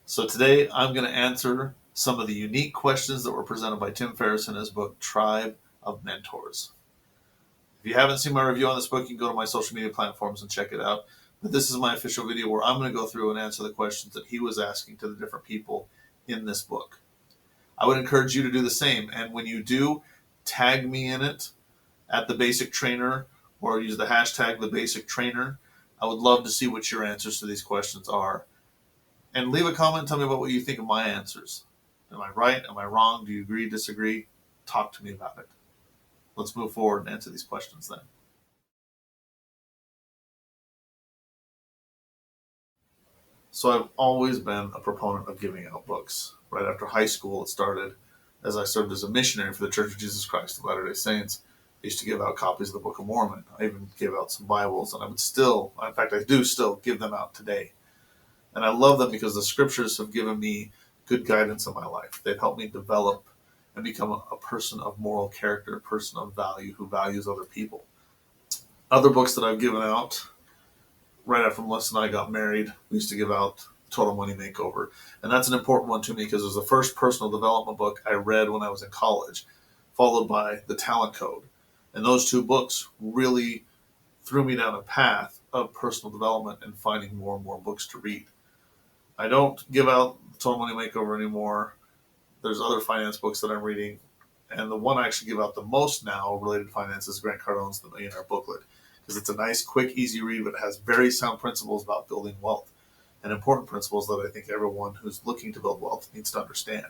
So today I'm going to answer some of the unique questions that were presented by Tim Ferriss in his book, Tribe of Mentors. If you haven't seen my review on this book, you can go to my social media platforms and check it out. But this is my official video where I'm going to go through and answer the questions that he was asking to the different people in this book. I would encourage you to do the same. And when you do, tag me in it at The Basic Trainer or use the hashtag The Basic Trainer. I would love to see what your answers to these questions are. And leave a comment and tell me about what you think of my answers. Am I right? Am I wrong? Do you agree, disagree? Talk to me about it. Let's move forward and answer these questions then. So I've always been a proponent of giving out books. Right after high school, it started as I served as a missionary for the Church of Jesus Christ of Latter-day Saints. I used to give out copies of the Book of Mormon. I even gave out some Bibles, and I would still, in fact, I do still give them out today. And I love them because the scriptures have given me good guidance in my life. They've helped me develop and become a person of moral character, a person of value who values other people. Other books that I've given out, right after Melissa and I got married, we used to give out Total Money Makeover. And that's an important one to me because it was the first personal development book I read when I was in college, followed by The Talent Code. And those two books really threw me down a path of personal development and finding more and more books to read. I don't give out Total Money Makeover anymore. There's other finance books that I'm reading. And the one I actually give out the most now related to finance is Grant Cardone's The Millionaire Booklet. Because it's a nice, quick, easy read, but it has very sound principles about building wealth and important principles that I think everyone who's looking to build wealth needs to understand.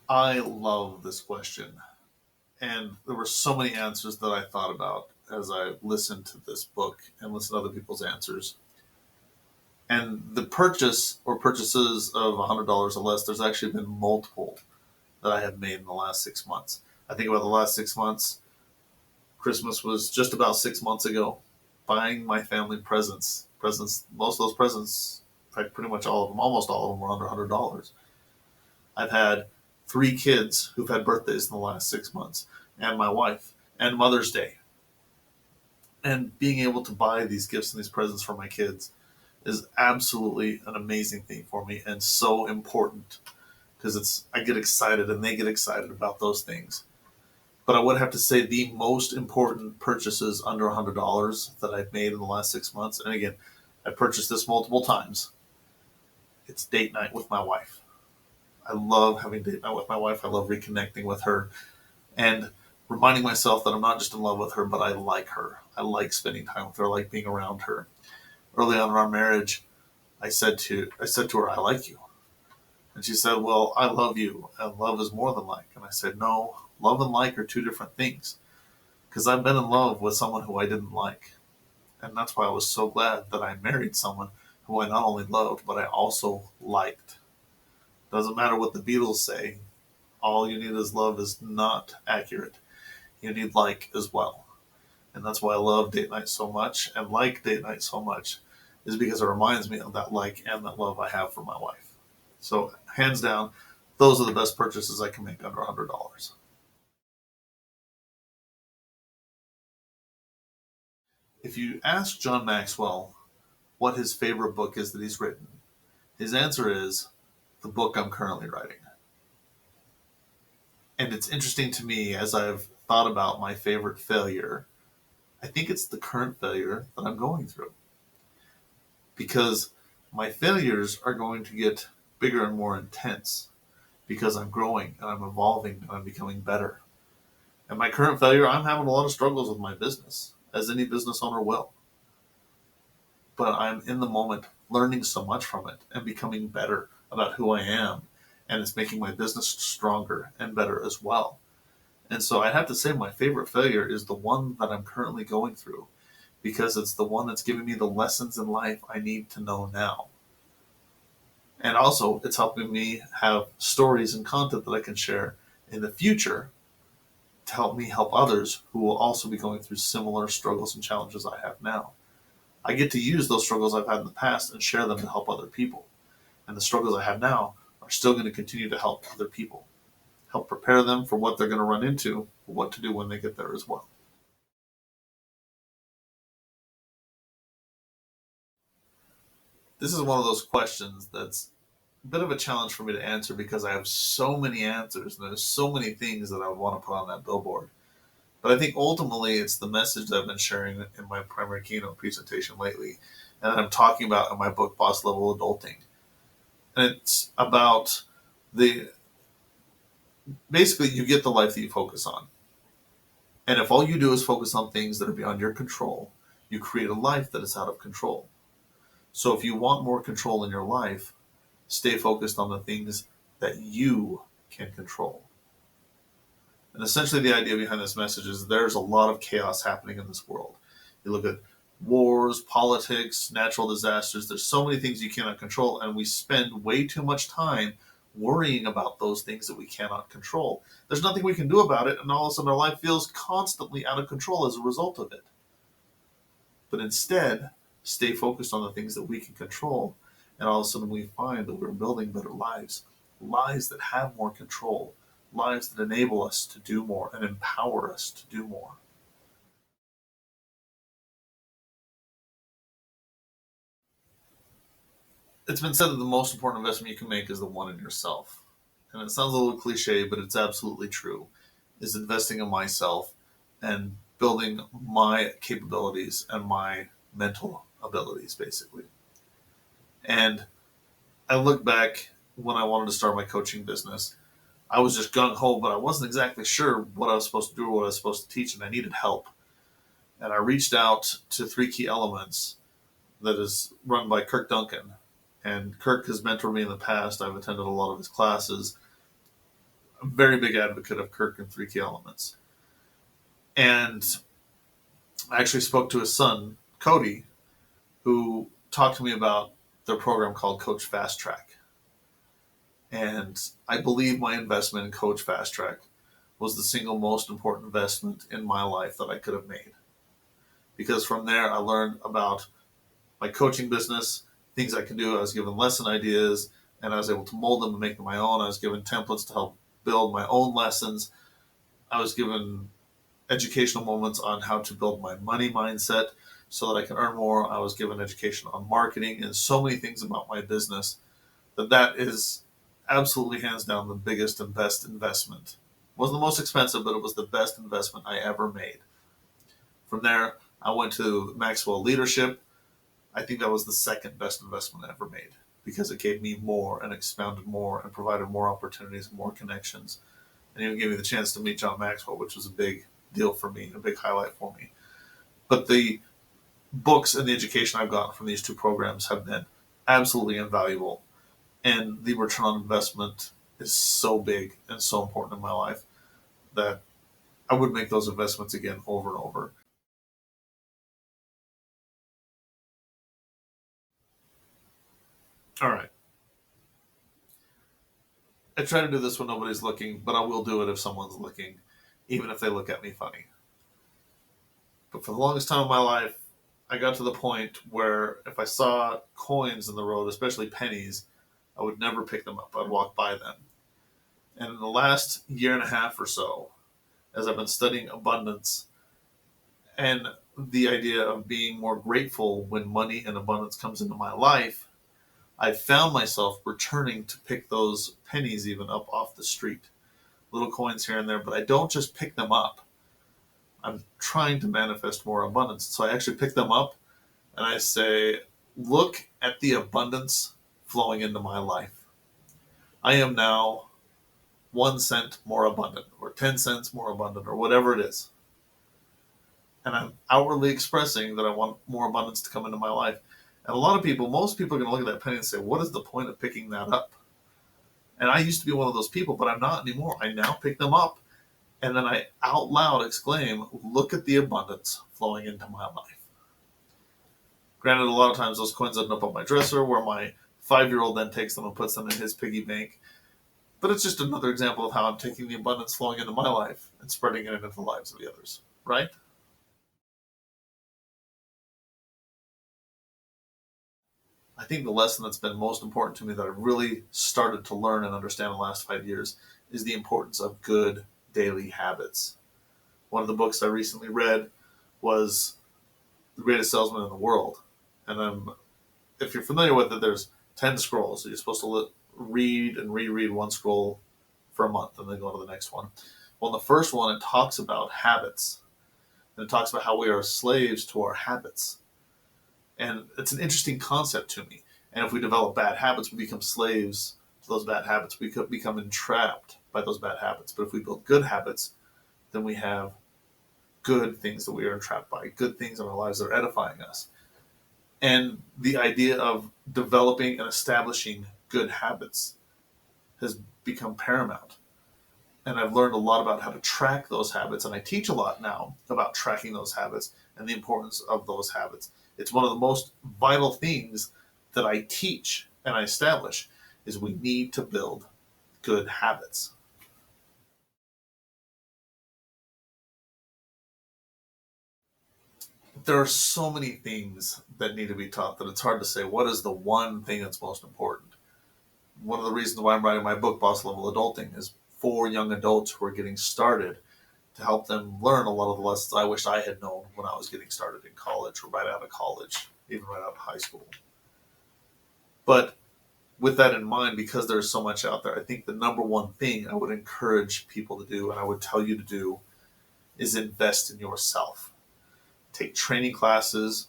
I love this question. And there were so many answers that I thought about as I listened to this book and listened to other people's answers. And the purchase or purchases of $100 or less, there's actually been multiple that I have made in the last 6 months. I think about the last 6 months. Christmas was just about 6 months ago. Buying my family presents. Most of those presents, in fact, pretty much all of them, almost all of them, were under $100. I've had 3 kids who've had birthdays in the last 6 months, and my wife, and Mother's Day. And being able to buy these gifts and these presents for my kids is absolutely an amazing thing for me and so important because I get excited and they get excited about those things. But I would have to say the most important purchases under $100 that I've made in the last 6 months, and again, I purchased this multiple times. It's date night with my wife. I love having date night with my wife. I love reconnecting with her and reminding myself that I'm not just in love with her, but I like her. I like spending time with her. I like being around her. Early on in our marriage, I said to her, "I like you." And she said, "Well, I love you, and love is more than like." And I said, "No, love and like are two different things." Because I've been in love with someone who I didn't like. And that's why I was so glad that I married someone who I not only loved, but I also liked. Doesn't matter what the Beatles say, all you need is love is not accurate. You need like as well. And that's why I love date night so much and like date night so much, is because it reminds me of that like and that love I have for my wife. So, hands down, those are the best purchases I can make under $100. If you ask John Maxwell what his favorite book is that he's written, his answer is the book I'm currently writing. And it's interesting to me as I've thought about my favorite failure, I think it's the current failure that I'm going through. Because my failures are going to get bigger and more intense because I'm growing and I'm evolving and I'm becoming better. And my current failure, I'm having a lot of struggles with my business, as any business owner will. But I'm in the moment learning so much from it and becoming better about who I am. And it's making my business stronger and better as well. And so I have to say my favorite failure is the one that I'm currently going through because it's the one that's giving me the lessons in life I need to know now. And also, it's helping me have stories and content that I can share in the future to help me help others who will also be going through similar struggles and challenges I have now. I get to use those struggles I've had in the past and share them to help other people. And the struggles I have now are still going to continue to help other people, help prepare them for what they're going to run into, what to do when they get there as well. this is one of those questions that's a bit of a challenge for me to answer because I have so many answers and there's so many things that I would want to put on that billboard. But I think ultimately it's the message that I've been sharing in my primary keynote presentation lately, and I'm talking about in my book, Boss Level Adulting. And it's about the basically you get the life that you focus on. And if all you do is focus on things that are beyond your control, you create a life that is out of control. So if you want more control in your life, stay focused on the things that you can control. And essentially the idea behind this message is there's a lot of chaos happening in this world. You look at wars, politics, natural disasters, there's so many things you cannot control, and we spend way too much time worrying about those things that we cannot control. There's nothing we can do about it, and all of a sudden our life feels constantly out of control as a result of it. But instead, stay focused on the things that we can control, and all of a sudden we find that we're building better lives, lives that have more control, lives that enable us to do more and empower us to do more. It's been said that the most important investment you can make is the one in yourself. And it sounds a little cliche, but it's absolutely true. Is investing in myself and building my capabilities and my mental abilities, basically. And I look back when I wanted to start my coaching business. I was just gung ho, but I wasn't exactly sure what I was supposed to do or what I was supposed to teach, and I needed help. And I reached out to Three Key Elements, that is run by Kirk Duncan. And Kirk has mentored me in the past. I've attended a lot of his classes. I'm a very big advocate of Kirk and Three Key Elements. And I actually spoke to his son, Cody, who talked to me about their program called Coach Fast Track. And I believe my investment in Coach Fast Track was the single most important investment in my life that I could have made. Because from there, I learned about my coaching business, things I can do. I was given lesson ideas, and I was able to mold them and make them my own. I was given templates to help build my own lessons. I was given educational moments on how to build my money mindset so that I can earn more. I was given education on marketing and so many things about my business that is absolutely hands down the biggest and best investment. It wasn't the most expensive, but it was the best investment I ever made. From there, I went to Maxwell Leadership. I think that was the second best investment I ever made because it gave me more and expounded more and provided more opportunities and more connections. And even gave me the chance to meet John Maxwell, which was a big deal for me, a big highlight for me. But the books and the education I've gotten from these two programs have been absolutely invaluable. And the return on investment is so big and so important in my life that I would make those investments again over and over. All right. I try to do this when nobody's looking, but I will do it if someone's looking, even if they look at me funny. But for the longest time of my life, I got to the point where if I saw coins in the road, especially pennies, I would never pick them up. I'd walk by them. And in the last year and a half or so, as I've been studying abundance and the idea of being more grateful when money and abundance comes into my life, I found myself returning to pick those pennies even up off the street. Little coins here and there, but I don't just pick them up. I'm trying to manifest more abundance. So I actually pick them up and I say, look at the abundance flowing into my life. I am now 1 cent more abundant, or 10 cents more abundant, or whatever it is. And I'm outwardly expressing that I want more abundance to come into my life. And a lot of people, most people are going to look at that penny and say, what is the point of picking that up? And I used to be one of those people, but I'm not anymore. I now pick them up. And then I out loud exclaim, look at the abundance flowing into my life. Granted, a lot of times those coins end up on my dresser where my 5-year-old then takes them and puts them in his piggy bank. But it's just another example of how I'm taking the abundance flowing into my life and spreading it into the lives of the others, right? I think the lesson that's been most important to me that I've really started to learn and understand in the last 5 years is the importance of good daily habits. One of the books I recently read was The Greatest Salesman in the World. And if you're familiar with it, there's 10 scrolls. So you're supposed to read and reread one scroll for a month and then go to the next one. Well, in the first one, it talks about habits. And it talks about how we are slaves to our habits. And it's an interesting concept to me. And if we develop bad habits, we become slaves to those bad habits. We could become entrapped by those bad habits. But if we build good habits, then we have good things that we are entrapped by, good things in our lives that are edifying us. And the idea of developing and establishing good habits has become paramount. And I've learned a lot about how to track those habits. And I teach a lot now about tracking those habits and the importance of those habits. It's one of the most vital things that I teach and I establish is we need to build good habits. There are so many things that need to be taught that it's hard to say what is the one thing that's most important. One of the reasons why I'm writing my book, Boss Level Adulting, is for young adults who are getting started to help them learn a lot of the lessons I wish I had known when I was getting started in college or right out of college, even right out of high school. But with that in mind, because there's so much out there, I think the number one thing I would encourage people to do and I would tell you to do is invest in yourself. Take training classes.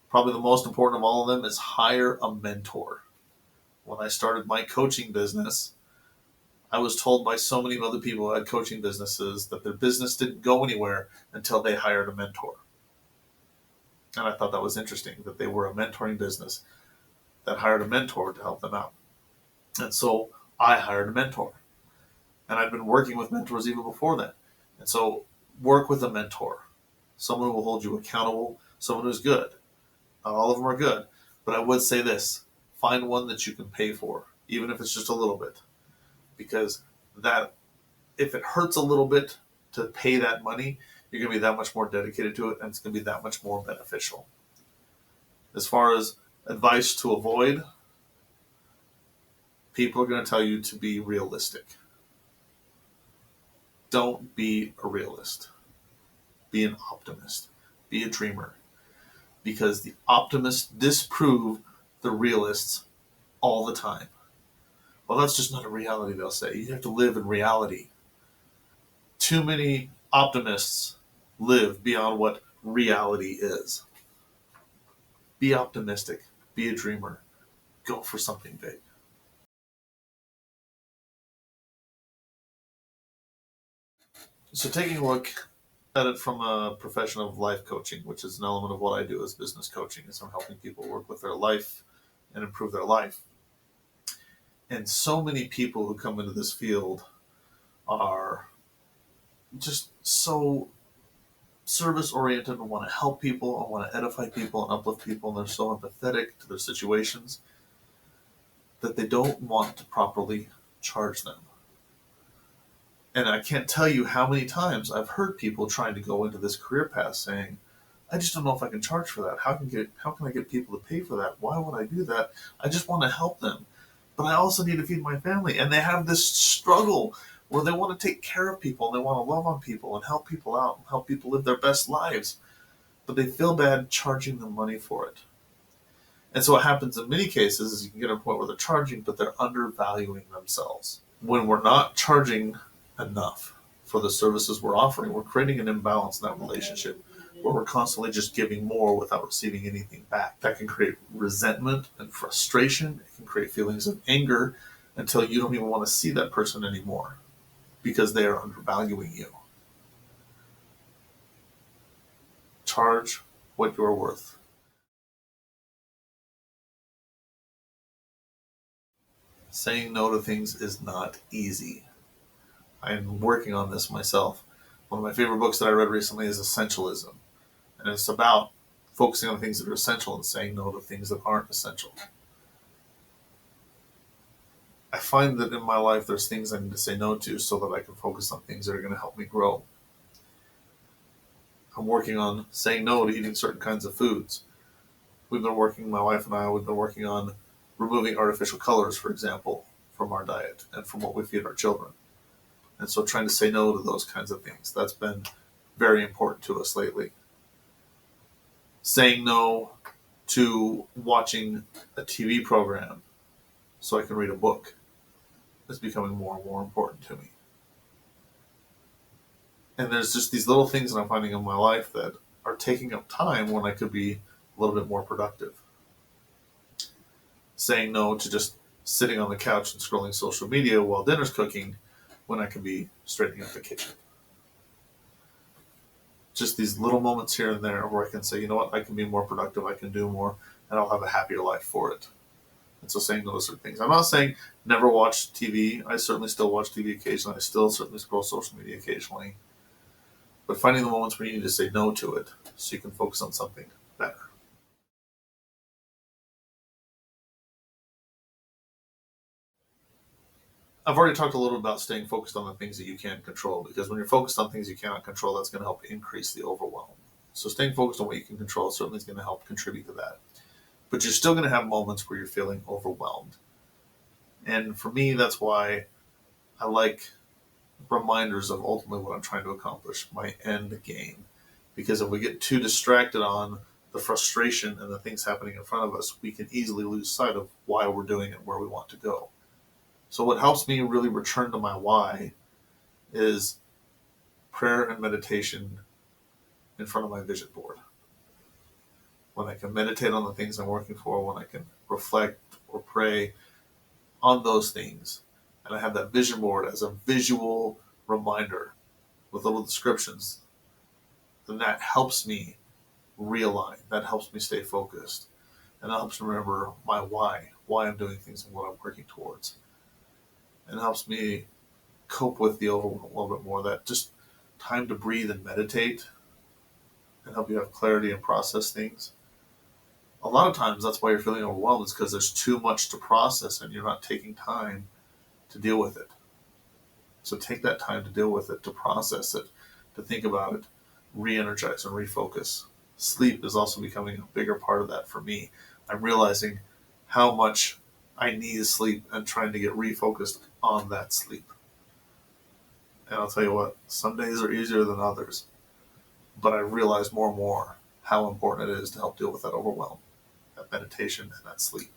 Probably the most important of all of them is hire a mentor. When I started my coaching business, I was told by so many other people who had coaching businesses that their business didn't go anywhere until they hired a mentor. And I thought that was interesting, that they were a mentoring business that hired a mentor to help them out. And so I hired a mentor. And I'd been working with mentors even before that. And so work with a mentor, someone who will hold you accountable, someone who's good. Not all of them are good. But I would say this, find one that you can pay for, even if it's just a little bit. Because that, if it hurts a little bit to pay that money, you're going to be that much more dedicated to it, and it's going to be that much more beneficial. As far as advice to avoid, people are going to tell you to be realistic. Don't be a realist. Be an optimist. Be a dreamer. Because the optimists disprove the realists all the time. Well, that's just not a reality, they'll say. You have to live in reality. Too many optimists live beyond what reality is. Be optimistic. Be a dreamer. Go for something big. So taking a look at it from a profession of life coaching, which is an element of what I do as business coaching, is I'm helping people work with their life and improve their life. And so many people who come into this field are just so service oriented and want to help people and want to edify people and uplift people, and they're so empathetic to their situations that they don't want to properly charge them. And I can't tell you how many times I've heard people trying to go into this career path saying, I just don't know if I can charge for that. How can I get people to pay for that? Why would I do that? I just want to help them. But I also need to feed my family. And they have this struggle where they want to take care of people and they want to love on people and help people out and help people live their best lives. But they feel bad charging them money for it. And so what happens in many cases is you can get to a point where they're charging, but they're undervaluing themselves. When we're not charging enough for the services we're offering, we're creating an imbalance in that relationship where we're constantly just giving more without receiving anything back. That can create resentment and frustration. It can create feelings of anger until you don't even want to see that person anymore because they are undervaluing you. Charge what you're worth. Saying no to things is not easy. I'm working on this myself. One of my favorite books that I read recently is Essentialism. And it's about focusing on things that are essential and saying no to things that aren't essential. I find that in my life there's things I need to say no to so that I can focus on things that are going to help me grow. I'm working on saying no to eating certain kinds of foods. My wife and I, we've been working on removing artificial colors, for example, from our diet and from what we feed our children. And so trying to say no to those kinds of things, that's been very important to us lately. Saying no to watching a TV program so I can read a book is becoming more and more important to me. And there's just these little things that I'm finding in my life that are taking up time when I could be a little bit more productive. Saying no to just sitting on the couch and scrolling social media while dinner's cooking when I could be straightening up the kitchen. Just these little moments here and there where I can say, you know what, I can be more productive, I can do more, and I'll have a happier life for it. And so saying those sort of things. I'm not saying never watch TV. I certainly still watch TV occasionally. I still certainly scroll social media occasionally. But finding the moments where you need to say no to it so you can focus on something better. I've already talked a little about staying focused on the things that you can control, because when you're focused on things you cannot control, that's going to help increase the overwhelm. So staying focused on what you can control certainly is going to help contribute to that. But you're still going to have moments where you're feeling overwhelmed. And for me, that's why I like reminders of ultimately what I'm trying to accomplish, my end game. Because if we get too distracted on the frustration and the things happening in front of us, we can easily lose sight of why we're doing it, where we want to go. So what helps me really return to my why is prayer and meditation in front of my vision board. When I can meditate on the things I'm working for, when I can reflect or pray on those things, and I have that vision board as a visual reminder with little descriptions, then that helps me realign. That helps me stay focused. And that helps me remember my why I'm doing things and what I'm working towards. And it helps me cope with the overwhelm a little bit more. That just time to breathe and meditate and help you have clarity and process things. A lot of times that's why you're feeling overwhelmed, is because there's too much to process and you're not taking time to deal with it. So take that time to deal with it, to process it, to think about it, re-energize and refocus. Sleep is also becoming a bigger part of that for me. I'm realizing how much I need sleep and trying to get refocused on that sleep. And I'll tell you what, some days are easier than others, but I realize more and more how important it is to help deal with that overwhelm, that meditation, and that sleep.